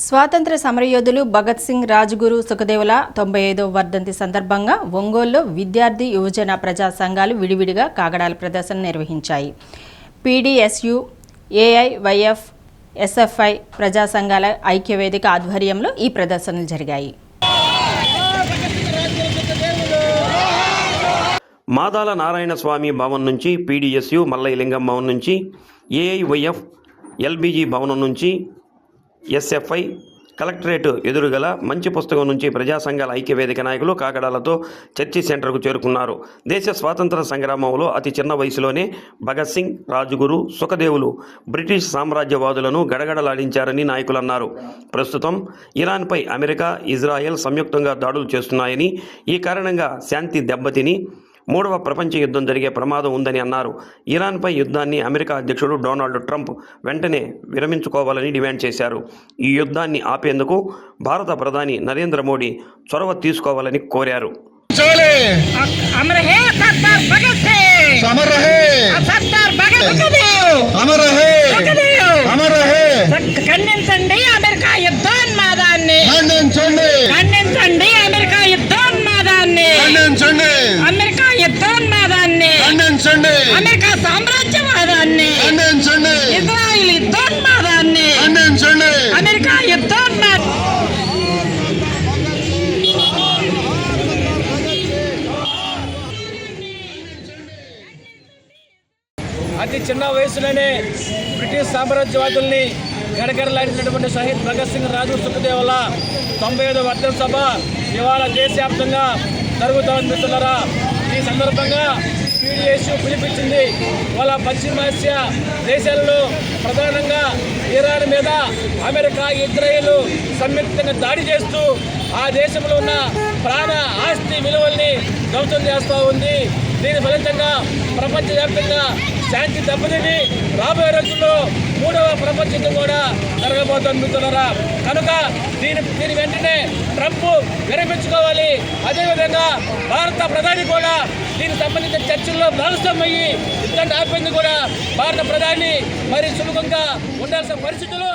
స్వాతంత్ర సమరయోధులు భగత్ సింగ్, రాజ్గురు, సుఖదేవుల 95వ వర్ధంతి సందర్భంగా ఒంగోలులో విద్యార్థి, యువజన ప్రజా సంఘాలు విడివిడిగా కాగడాల ప్రదర్శన నిర్వహించాయి. పీడీఎస్యు, ఏఐవైఎఫ్, ఎస్ఎఫ్ఐ ప్రజా సంఘాల ఐక్యవేదిక ఆధ్వర్యంలో ఈ ప్రదర్శనలు జరిగాయి. మాదాల నారాయణ స్వామి భవన్ నుంచి, పీడీఎస్యు మల్లయ్య లింగం భవన్ నుంచి, ఏఐవైఎఫ్ ఎల్బీజీ భవనం నుంచి, ఎస్ఎఫ్ఐ కలెక్టరేట్ ఎదురుగల మంచి పుస్తకం నుంచి ప్రజా సంఘాల ఐక్యవేదిక నాయకులు కాగడాలతో చర్చి సెంటర్కు చేరుకున్నారు. దేశ స్వాతంత్ర సంగ్రామంలో అతి చిన్న వయసులోనే భగత్ సింగ్, రాజ్గురు, సుఖదేవులు బ్రిటిష్ సామ్రాజ్యవాదులను గడగడలాడించారని నాయకులు అన్నారు. ప్రస్తుతం ఇరాన్పై అమెరికా, ఇజ్రాయెల్ సంయుక్తంగా దాడులు చేస్తున్నాయని, ఈ కారణంగా శాంతి దెబ్బతిని మూడవ ప్రపంచ యుద్ధం జరిగే ప్రమాదం ఉందని అన్నారు. ఇరాన్పై యుద్ధాన్ని అమెరికా అధ్యక్షుడు డొనాల్డ్ ట్రంప్ వెంటనే విరమించుకోవాలని డిమాండ్ చేశారు. ఈ యుద్ధాన్ని ఆపేందుకు భారత ప్రధాని నరేంద్ర మోడీ చొరవ తీసుకోవాలని కోరారు. ఖండించండి అమెరికా యుద్ధోన్మాదాన్ని, ఖండించండి అమెరికా యుద్ధోన్మాదాన్ని, అమెరికా యుద్ధోన్మాదాన్ని, అమెరికా సామ్రాజ్యవాదాన్ని, ఇజ్రాయిల్ యుద్ధోన్మాదాన్ని, అమెరికా యుద్ధోన్మాదాన్ని. అతి చిన్న వయసులోనే బ్రిటిష్ సామ్రాజ్యవాదుల్ని గడగడలాడినటువంటి షహీద్ భగత్ సింగ్, రాజ్గురు, సుఖదేవుల 95వ వర్ధంతి సభ ఇవాళ దేశవ్యాప్తంగా జరుగుతోంది మిత్రులారా. ఈ సందర్భంగా పీడీఎస్యు పిలిపించింది. వాళ్ళ పశ్చిమాసియా దేశాలలో ప్రధానంగా ఇరాన్ మీద అమెరికా, ఇజ్రాయెల్ సంయుక్తంగా దాడి చేస్తూ ఆ దేశంలో ఉన్న ప్రాణ ఆస్తి విలువల్ని ధ్వంసం చేస్తూ ఉంది. దీని ఫలితంగా ప్రపంచవ్యాప్తంగా శాంతి దెబ్బతిని రాబోయే రోజుల్లో మూడవ ప్రపంచ యుద్ధం కూడా జరగబోతోంది మిత్రులారా. కనుక దీని వెంటనే ట్రంప్ విరమించుకోవాలి. అదేవిధంగా భారత ప్రధాని కూడా దీనికి సంబంధించిన చర్చల్లో భాగస్వామయ్యి యుద్ధాన్ని ఆపేందుకు కూడా భారత ప్రధాని మరి సులభంగా ఉండాల్సిన పరిస్థితులు